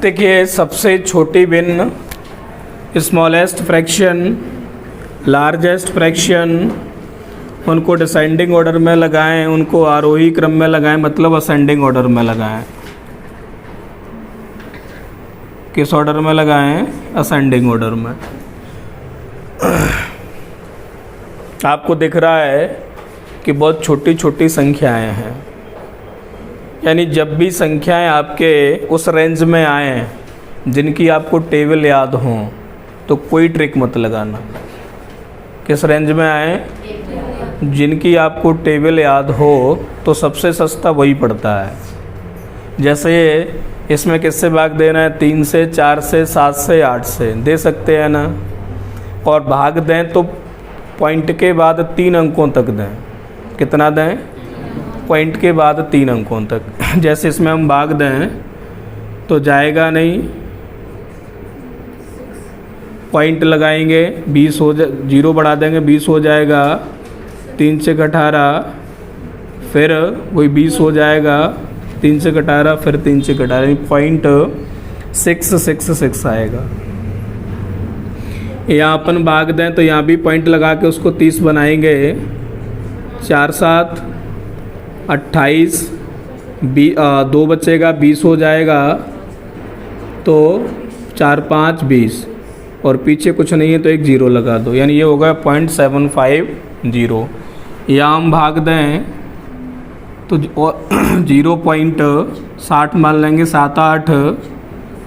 देखिए, सबसे छोटी भिन्न, स्मॉलेस्ट फ्रैक्शन, लार्जेस्ट फ्रैक्शन, उनको डिसेंडिंग ऑर्डर में लगाएं, उनको आरोही क्रम में लगाएं, मतलब असेंडिंग ऑर्डर में लगाएं। किस ऑर्डर में लगाएं? असेंडिंग ऑर्डर में। आपको दिख रहा है कि बहुत छोटी छोटी संख्याएं हैं, यानी जब भी संख्याएं आपके उस रेंज में आए जिनकी आपको टेबल याद हो तो कोई ट्रिक मत लगाना। किस रेंज में आए? जिनकी आपको टेबल याद हो तो सबसे सस्ता वही पड़ता है। जैसे इसमें किससे भाग देना है? 3 से, 4 से, 7 से, 8 से दे सकते हैं ना। और भाग दें तो पॉइंट के बाद 3 अंकों तक दें। कितना दें? पॉइंट के बाद 3 अंकों तक। जैसे इसमें हम भाग दें तो जाएगा नहीं, पॉइंट लगाएंगे 20 हो जाए, 0 बढ़ा देंगे 20 हो जाएगा, 3 से 18, फिर वही 20 हो जाएगा, 3 से 18, फिर 3 से 18, पॉइंट 666 आएगा। यहाँ अपन भाग दें तो यहाँ भी पॉइंट लगा के उसको 30 बनाएंगे। 4 7 28, 2 बचेगा, 20 हो जाएगा, तो 4 5 20, और पीछे कुछ नहीं है तो एक 0 लगा दो, यानी ये होगा 0.750। या हम भाग दें तो 0.60 मान लेंगे, 7 8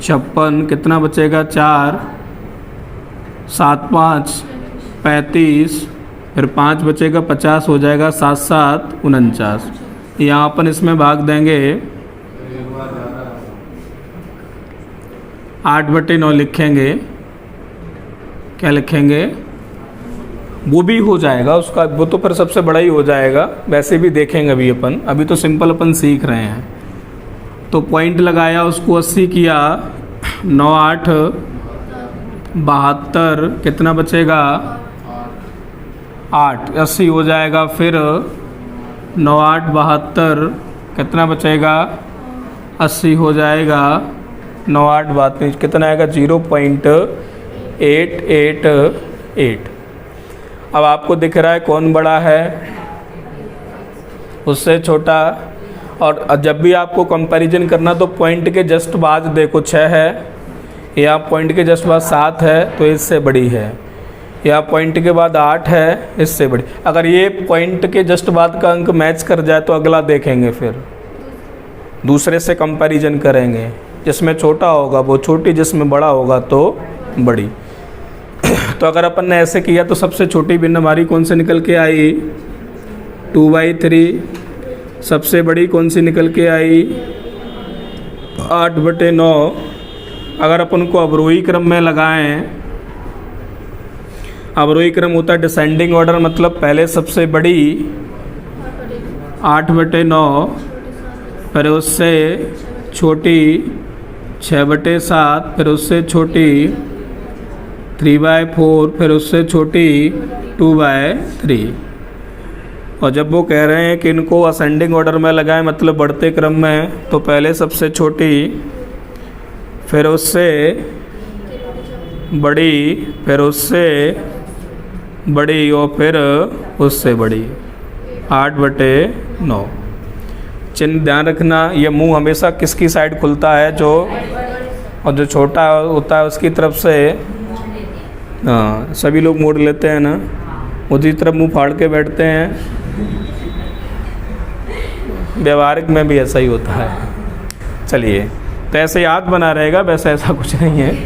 56, कितना बचेगा? 4 7 5 35, फिर 5 बचेगा 50 हो जाएगा, 7 7 49। यहाँ अपन इसमें भाग देंगे 8/9 लिखेंगे। क्या लिखेंगे? वो भी हो जाएगा उसका, वो तो फिर सबसे बड़ा ही हो जाएगा। वैसे भी देखेंगे अभी अपन, अभी तो सिंपल अपन सीख रहे हैं। तो पॉइंट लगाया, उसको 80 किया, 9 8 72, कितना बचेगा? 8, 80 हो जाएगा, फिर 9 8 72, कितना बचेगा? 80 हो जाएगा, 9 8 32, कितना आएगा? 0.888। अब आपको दिख रहा है कौन बड़ा है? उससे छोटा। और जब भी आपको कंपैरिजन करना तो पॉइंट के जस्ट बाद देखो 6 है, या पॉइंट के जस्ट बाद 7 है तो इससे बड़ी है, या पॉइंट के बाद 8 है इससे बड़ी। अगर ये पॉइंट के जस्ट बाद का अंक मैच कर जाए तो अगला देखेंगे, फिर दूसरे से कंपैरिजन करेंगे। जिसमें छोटा होगा वो छोटी, जिसमें बड़ा होगा तो बड़ी। तो अगर अपन ने ऐसे किया तो सबसे छोटी भिन्न हमारी कौन सी निकल के आई? 2/3। सबसे बड़ी कौन सी निकल के आई? 8/9। अगर अपन को अवरोही क्रम में लगाएं, अवरोही क्रम होता है डिसेंडिंग ऑर्डर, मतलब पहले सबसे बड़ी 8/9, फिर उससे छोटी 6/7, फिर उससे छोटी 3/4, फिर उससे छोटी 2/3। और जब वो कह रहे हैं कि इनको असेंडिंग ऑर्डर में लगाएं, मतलब बढ़ते क्रम में, तो पहले सबसे छोटी, फिर उससे बड़ी, फिर उससे बड़ी, और फिर उससे बड़ी। 8/9। चिन्ह ध्यान रखना, ये मुंह हमेशा किसकी साइड खुलता है? जो, और जो छोटा होता है उसकी तरफ से। हाँ, सभी लोग मोड़ लेते हैं ना, उसी तरफ मुंह फाड़ के बैठते हैं। व्यवहारिक में भी ऐसा ही होता है। चलिए, तो ऐसे याद बना रहेगा, वैसे ऐसा कुछ नहीं है।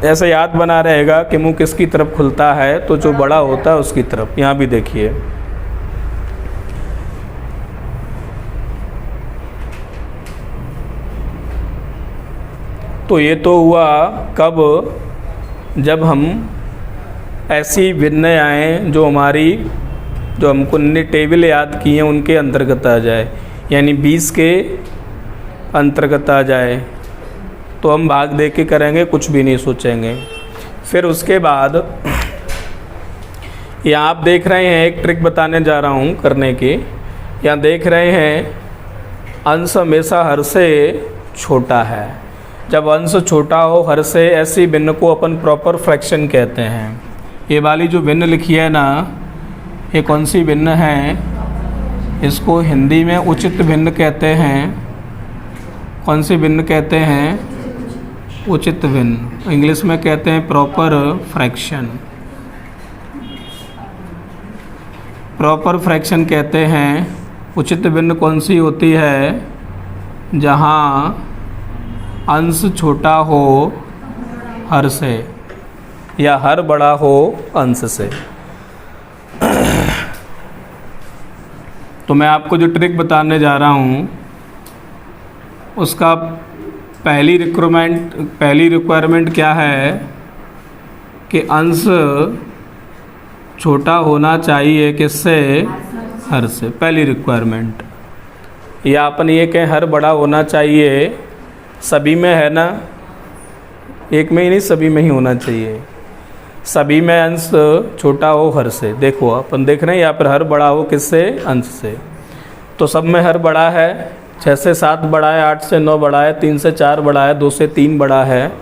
ऐसे याद बना रहेगा कि मुंह किसकी तरफ खुलता है, तो जो बड़ा होता है उसकी तरफ। यहाँ भी देखिए, तो ये तो हुआ कब? जब हम ऐसी भिन्नें आए जो हमारी, जो हमको ने टेबल याद की हैं उनके अंतर्गत आ जाए, यानी 20 के अंतर्गत आ जाए, तो हम भाग दे के करेंगे, कुछ भी नहीं सोचेंगे। फिर उसके बाद यहाँ आप देख रहे हैं, एक ट्रिक बताने जा रहा हूँ करने की। यहाँ देख रहे हैं अंश हमेशा हर से छोटा है। जब अंश छोटा हो हर से, ऐसी भिन्न को अपन प्रॉपर फ्रैक्शन कहते हैं। ये वाली जो भिन्न लिखी है ना, ये कौन सी भिन्न है? इसको हिंदी में उचित भिन्न कहते हैं। कौन सी भिन्न कहते हैं? उचित भिन्न। इंग्लिश में कहते हैं प्रॉपर फ्रैक्शन। प्रॉपर फ्रैक्शन कहते हैं। उचित भिन्न कौन सी होती है? जहाँ अंश छोटा हो हर से या हर बड़ा हो अंश से। तो मैं आपको जो ट्रिक बताने जा रहा हूँ उसका पहली रिक्वायरमेंट क्या है कि अंश छोटा होना चाहिए किससे? हर से। पहली रिक्वायरमेंट। या अपन ये कहें हर बड़ा होना चाहिए। सभी में है ना, एक में ही नहीं सभी में ही होना चाहिए। सभी में अंश छोटा हो हर से। देखो अपन देख रहे हैं यहाँ पर हर बड़ा हो किससे? अंश से। तो सब में हर बड़ा है। 6 से 7 बड़ा है, 8 से 9 बड़ा है, 3 से 4 बड़ा है, 2 से 3 बड़ा है।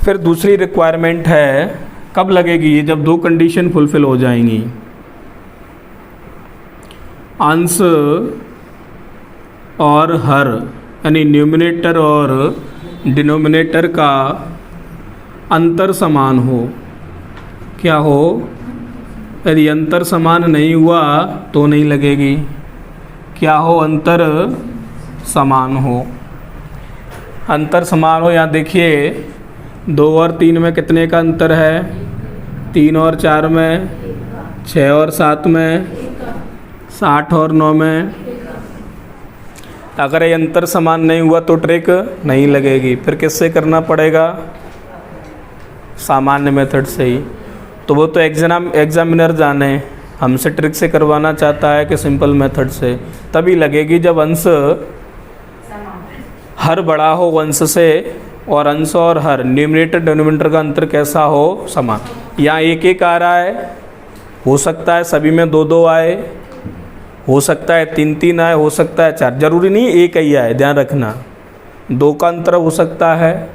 फिर दूसरी रिक्वायरमेंट है, कब लगेगी ये? जब दो कंडीशन फुलफिल हो जाएंगी। अंश और हर यानी न्यूमरेटर और डिनोमिनेटर का अंतर समान हो। क्या हो? यदि अंतर समान नहीं हुआ तो नहीं लगेगी। क्या हो? अंतर समान हो। अंतर समान हो। यहाँ देखिए 2 और 3 में कितने का अंतर है? 3 और 4 में, 6 और 7 में, 8 और 9 में। अगर ये अंतर समान नहीं हुआ तो ट्रिक नहीं लगेगी। फिर किससे करना पड़ेगा? सामान्य मेथड से ही। तो वो तो एग्जामिनर जाने, हमसे ट्रिक से करवाना चाहता है कि सिंपल मेथड से। तभी लगेगी जब अंश हर बड़ा हो अंश से और अंश और हर न्यूमरेटर डिनोमिनेटर का अंतर कैसा हो? समान। यहाँ 1-1 आ रहा है, हो सकता है सभी में 2-2 आए, हो सकता है 3-3 आए, हो सकता है 4। जरूरी नहीं एक ही आए, ध्यान रखना। 2 का अंतर हो सकता है,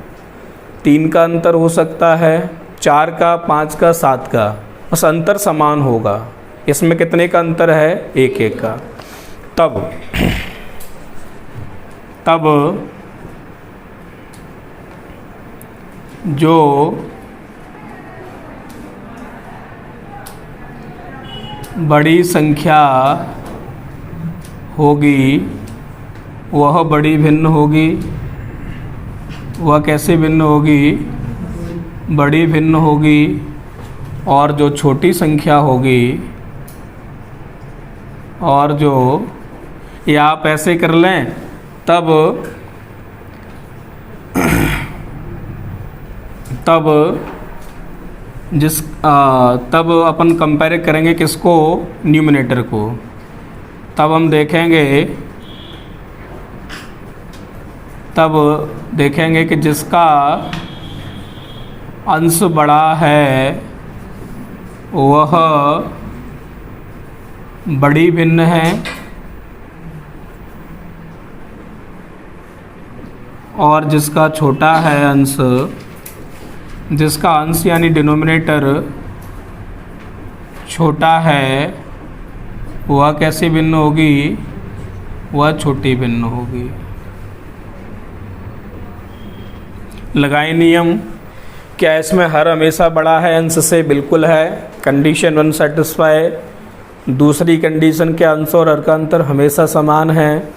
3 का अंतर हो सकता है, 4 का, 5 का, 7 का। बस अंतर समान होगा। इसमें कितने का अंतर है? 1-1 का। तब जो बड़ी संख्या होगी वह बड़ी भिन्न होगी। वह कैसे भिन्न होगी? बड़ी भिन्न होगी। और जो छोटी संख्या होगी, और जो या आप ऐसे कर लें तब तब अपन कंपेयर करेंगे किसको? न्यूमरेटर को। तब हम देखेंगे कि जिसका अंश बड़ा है वह बड़ी भिन्न है, और जिसका छोटा है अंश, जिसका अंश यानी डिनोमिनेटर छोटा है वह कैसी भिन्न होगी? वह छोटी भिन्न होगी। लगाए नियम। क्या इसमें हर हमेशा बड़ा है अंश से? बिल्कुल है। Condition 1 satisfy. दूसरी कंडीशन के अंश और हर का अंतर हमेशा समान है।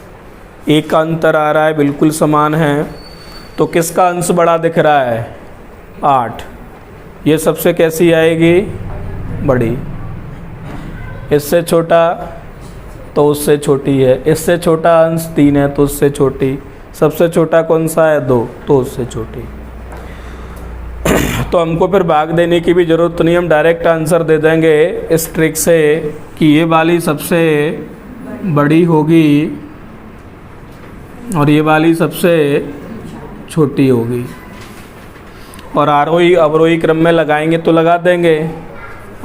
1 का अंतर आ रहा है, बिल्कुल समान है। तो किसका अंश बड़ा दिख रहा है? 8। ये सबसे कैसी आएगी? बड़ी। इससे छोटा तो उससे छोटी है। इससे छोटा अंश 3 है तो उससे छोटी। सबसे छोटा कौन सा है? 2, तो उससे छोटी। तो हमको फिर भाग देने की भी ज़रूरत नहीं, हम डायरेक्ट आंसर दे देंगे इस ट्रिक से कि ये वाली सबसे बड़ी होगी और ये वाली सबसे छोटी होगी। और आरोही अवरोही क्रम में लगाएंगे तो लगा देंगे।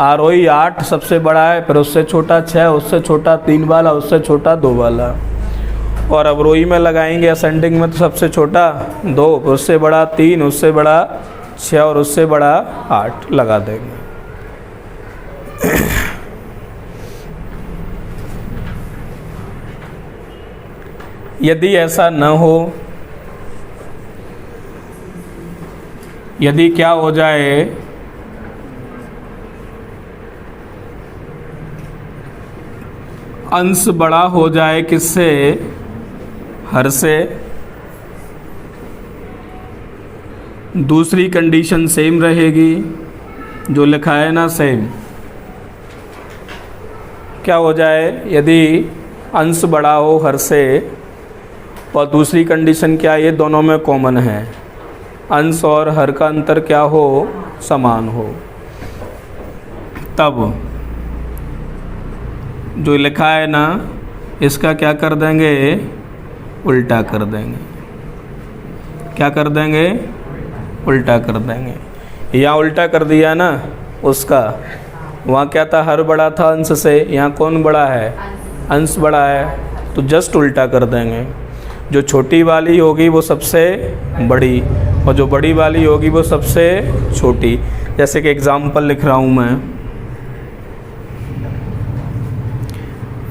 आरोही 8 सबसे बड़ा है, फिर उससे छोटा 6, उससे छोटा 3 वाला, उससे छोटा 2 वाला। और अवरोही में लगाएंगे असेंडिंग में तो सबसे छोटा 2, उससे बड़ा 3, उससे बड़ा 6 और उससे बड़ा 8 लगा देंगे। यदि ऐसा न हो, यदि क्या हो जाए, अंश बड़ा हो जाए किससे, हर से, दूसरी कंडीशन सेम रहेगी जो लिखा है ना, सेम। क्या हो जाए, यदि अंश बड़ा हो हर से और दूसरी कंडीशन क्या, ये दोनों में कॉमन है, अंश और हर का अंतर क्या हो, समान हो, तब जो लिखा है ना इसका क्या कर देंगे, उल्टा कर देंगे। क्या कर देंगे, उल्टा कर देंगे। यहाँ उल्टा कर दिया ना उसका, वहाँ क्या था, हर बड़ा था अंश से, यहाँ कौन बड़ा है, अंश बड़ा है, तो जस्ट उल्टा कर देंगे। जो छोटी वाली होगी वो सबसे बड़ी और जो बड़ी वाली होगी वो सबसे छोटी। जैसे कि एग्जाम्पल लिख रहा हूँ मैं,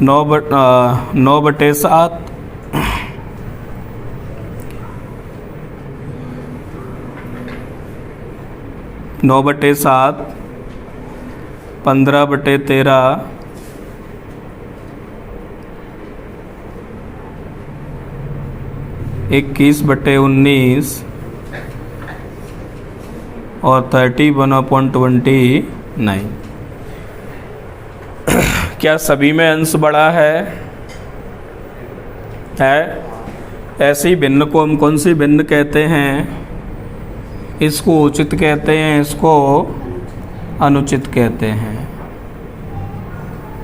9/7 9/7 15/13 21/19 और 31/29। क्या सभी में अंश बड़ा है? ऐसी भिन्न को हम कौन सी भिन्न कहते हैं? इसको उचित कहते हैं, इसको अनुचित कहते हैं।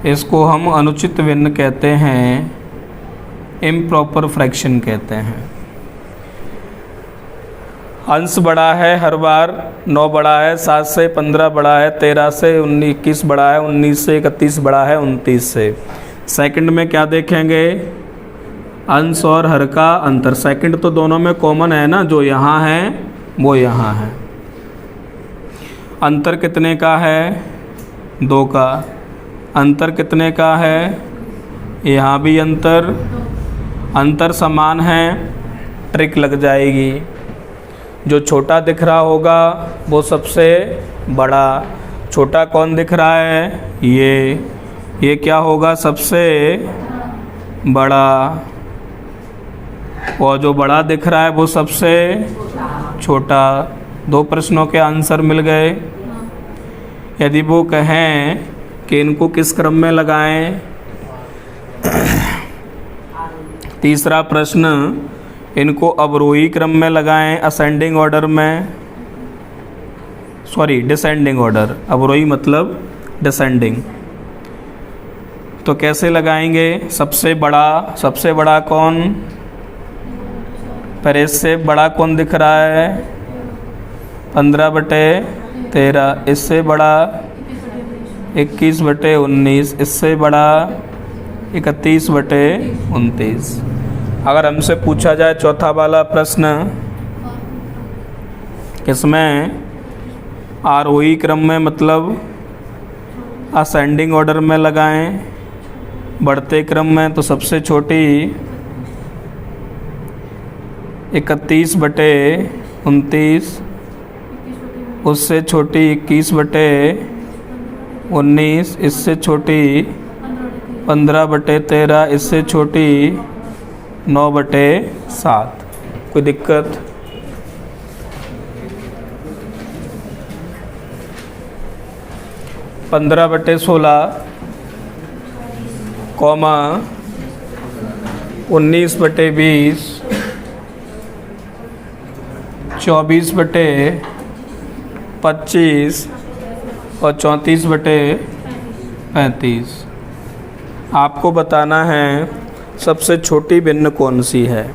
इसको हम अनुचित भिन्न कहते हैं, इम्प्रॉपर फ्रैक्शन कहते हैं। अंश बड़ा है हर बार, 9 बड़ा है 7 से, 15 बड़ा है 13 से, 21 बड़ा है 19 से, 31 बड़ा है 29 से। सेकंड में क्या देखेंगे, अंश और हर का अंतर। सेकंड तो दोनों में कॉमन है ना, जो यहाँ है वो यहाँ है। अंतर कितने का है, 2 का। अंतर कितने का है, यहाँ भी अंतर। अंतर समान है, ट्रिक लग जाएगी। जो छोटा दिख रहा होगा वो सबसे बड़ा। छोटा कौन दिख रहा है, ये क्या होगा, सबसे बड़ा। और जो बड़ा दिख रहा है वो सबसे छोटा। 2 प्रश्नों के आंसर मिल गए। यदि वो कहें कि इनको किस क्रम में लगाएं, तीसरा प्रश्न, इनको अवरोही क्रम में लगाएं, असेंडिंग ऑर्डर में, सॉरी डिसेंडिंग ऑर्डर। अवरोही मतलब डिसेंडिंग। तो कैसे लगाएंगे, सबसे बड़ा कौन, पर इससे बड़ा कौन दिख रहा है, 15/13। इससे बड़ा 21/19। इससे बड़ा 31/29। अगर हमसे पूछा जाए चौथा वाला प्रश्न, इसमें आरोही क्रम में मतलब असेंडिंग ऑर्डर में लगाएं, बढ़ते क्रम में तो सबसे छोटी 31/29, उससे छोटी 21/19, इससे छोटी 15/13, इससे छोटी 9/7। कोई दिक्कत? पंद्रह 15/16, 19/20, 24/25 और 34/35। आपको बताना है सबसे छोटी भिन्न कौन सी है।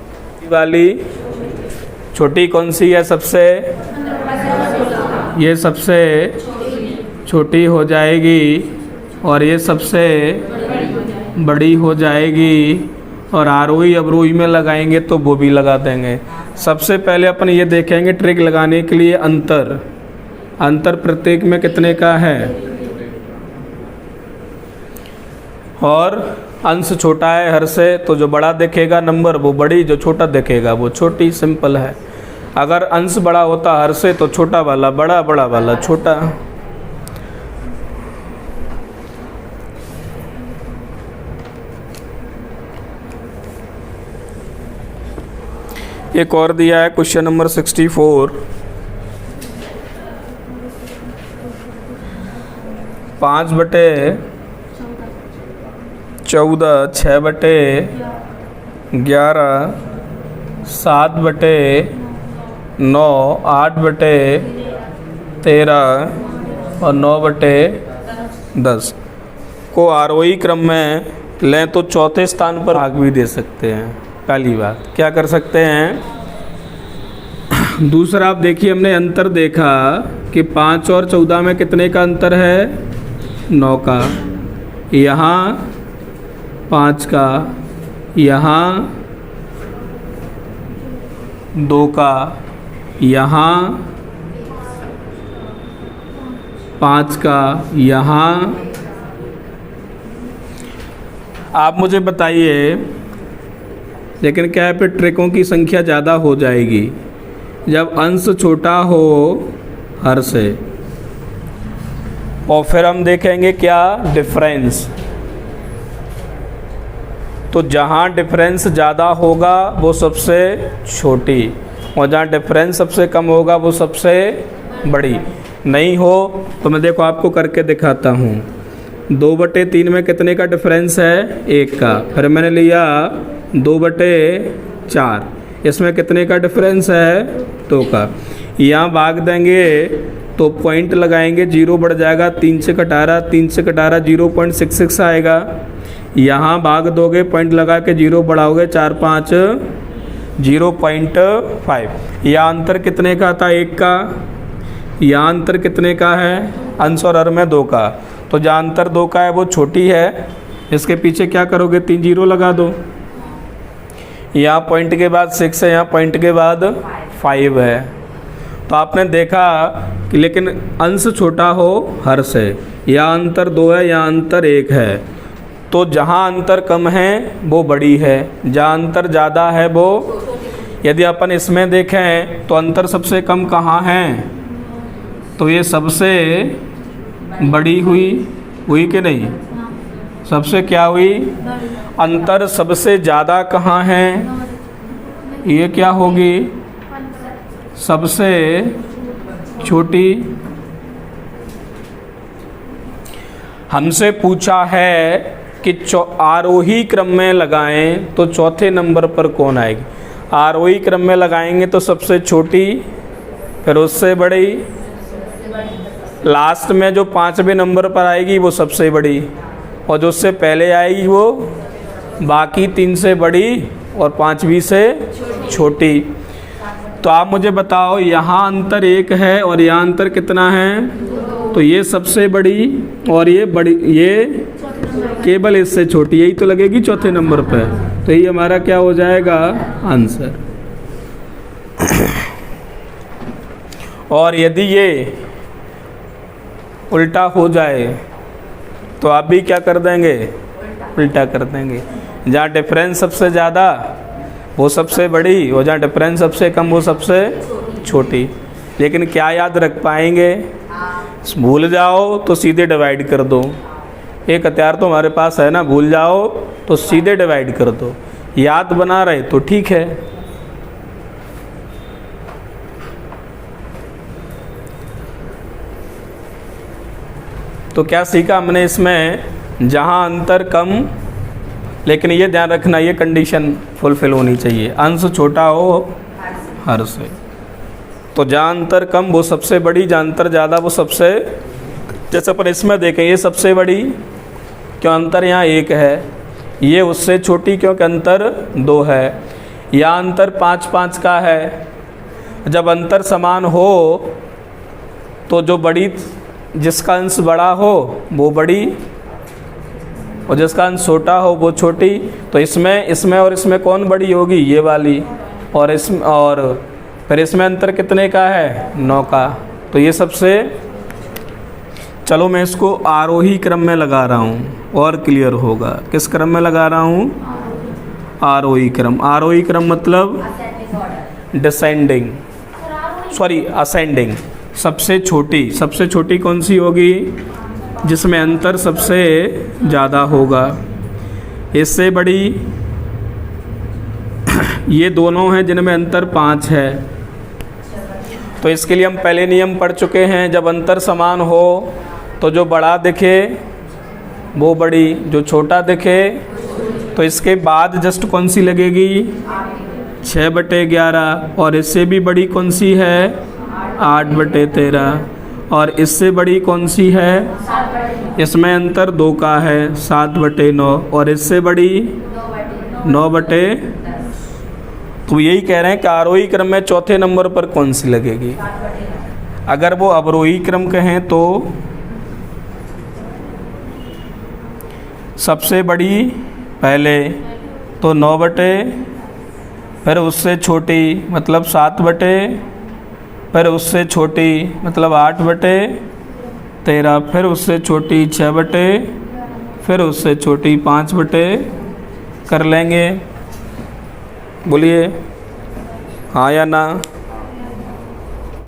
वाली छोटी कौन सी है सबसे, ये सबसे छोटी हो जाएगी और ये सबसे बड़ी हो जाएगी और आरोही अवरोही में लगाएंगे तो वो भी लगा देंगे। सबसे पहले अपन ये देखेंगे ट्रिक लगाने के लिए अंतर प्रत्येक में कितने का है, और अंश छोटा है हर से, तो जो बड़ा दिखेगा नंबर वो बड़ी, जो छोटा दिखेगा वो छोटी। सिंपल है। अगर अंश बड़ा होता हर से तो छोटा वाला बड़ा, बड़ा वाला छोटा। एक और दिया है क्वेश्चन नंबर 64। 5/14, 6/11, 7/9, 8/13 और 9/10 को आरोही क्रम में लें तो चौथे स्थान पर भाग भी दे सकते हैं। पहली बात क्या कर सकते हैं। दूसरा आप देखिए, हमने अंतर देखा कि 5 और 14 में कितने का अंतर है, 9 का। यहाँ 5 का, यहाँ 2 का, यहाँ 5 का, यहाँ। आप मुझे बताइए, लेकिन क्या है, फिर ट्रिकों की संख्या ज़्यादा हो जाएगी जब अंश छोटा हो हर से। और फिर हम देखेंगे क्या, डिफरेंस। तो जहाँ डिफरेंस ज़्यादा होगा वो सबसे छोटी, और जहाँ डिफरेंस सबसे कम होगा वो सबसे बड़ी। नहीं हो तो मैं देखो आपको करके दिखाता हूँ। 2/3 में कितने का डिफरेंस है, 1 का। फिर मैंने लिया 2/4, इसमें कितने का डिफरेंस है, 2 का। यहाँ भाग देंगे तो पॉइंट लगाएंगे, 0 बढ़ जाएगा, 3 से कटारा, 3 से कटारा 0.66 आएगा। यहाँ भाग दोगे, पॉइंट लगा के 0 बढ़ाओगे, 4 5 0.5। यह अंतर कितने का था, 1 का। यहाँ अंतर कितने का है, अंश और हर में 2 का। तो जहाँ अंतर 2 का है वो छोटी है। इसके पीछे क्या करोगे, 3 0 लगा दो। यहाँ पॉइंट के बाद 6 है, यहाँ पॉइंट के बाद 5 है। तो आपने देखा कि लेकिन अंश छोटा हो हर से, यहाँ अंतर 2 है, यहाँ अंतर 1 है। तो जहाँ अंतर कम है वो बड़ी है, जहाँ अंतर ज़्यादा है वो। यदि अपन इसमें देखें तो अंतर सबसे कम कहाँ है, तो ये सबसे बड़ी हुई कि नहीं, सबसे क्या हुई, अंतर सबसे ज़्यादा कहाँ है, ये क्या होगी, सबसे छोटी। हमसे पूछा है कि आरोही क्रम में लगाएं तो चौथे नंबर पर कौन आएगी। आरोही क्रम में लगाएंगे तो सबसे छोटी, फिर उससे बड़ी, लास्ट में जो 5वें नंबर पर आएगी वो सबसे बड़ी, और जो उससे पहले आएगी वो बाकी 3 से बड़ी और 5वीं से छोटी। तो आप मुझे बताओ, यहाँ अंतर 1 है और यहाँ अंतर कितना है, तो ये सबसे बड़ी और ये बड़ी, ये केवल इससे छोटी, यही तो लगेगी चौथे नंबर पे। तो यही हमारा क्या हो जाएगा, आंसर। और यदि ये उल्टा हो जाए तो आप भी क्या कर देंगे, उल्टा कर देंगे। जहाँ डिफरेंस सबसे ज़्यादा वो सबसे बड़ी, और जहाँ डिफरेंस सबसे कम वो सबसे छोटी। लेकिन क्या याद रख पाएंगे, भूल जाओ तो सीधे डिवाइड कर दो। एक हथियार तो हमारे पास है ना, भूल जाओ तो सीधे डिवाइड कर दो। याद बना रहे तो ठीक है। तो क्या सीखा हमने इसमें, जहाँ अंतर कम, लेकिन ये ध्यान रखना ये कंडीशन फुलफिल होनी चाहिए, अंश छोटा हो हर से। तो जहाँ अंतर कम वो सबसे बड़ी, जहाँ अंतर ज़्यादा वो सबसे, जैसे अपन इसमें देखें ये सबसे बड़ी क्यों, अंतर यहाँ 1 है। ये उससे छोटी क्योंकि अंतर 2 है। यहाँ अंतर 5 5 का है। जब अंतर समान हो तो जो बड़ी, जिसका अंश बड़ा हो वो बड़ी, और जिसका अंश छोटा हो वो छोटी। तो इसमें और इसमें कौन बड़ी होगी? ये वाली। और फिर इसमें अंतर कितने का है? 9 का। तो ये सबसे, चलो मैं इसको आरोही क्रम में लगा रहा हूँ और क्लियर होगा। किस क्रम में लगा रहा हूँ? आरोही क्रम। आरोही क्रम मतलब डिसेंडिंग, सॉरी असेंडिंग। सबसे छोटी कौन सी होगी? जिसमें अंतर सबसे ज़्यादा होगा। इससे बड़ी ये दोनों हैं जिनमें अंतर 5 है। तो इसके लिए हम पहले नियम पढ़ चुके हैं, जब अंतर समान हो तो जो बड़ा दिखे वो बड़ी, जो छोटा दिखे। तो इसके बाद जस्ट कौन सी लगेगी? 6/11। और इससे भी बड़ी कौन सी है? 8/13। और इससे बड़ी कौन सी है? इसमें अंतर 2 का है, 7/9। और इससे बड़ी 9/। तो यही कह रहे हैं कि आरोही क्रम में चौथे नंबर पर कौन सी लगेगी। अगर वो अवरोही क्रम कहें तो सबसे बड़ी पहले, तो 9/, फिर उससे छोटी मतलब 7/, फिर उससे छोटी मतलब 8/13, फिर उससे छोटी 6/, फिर उससे छोटी 5/। कर लेंगे? बोलिए हाँ या ना।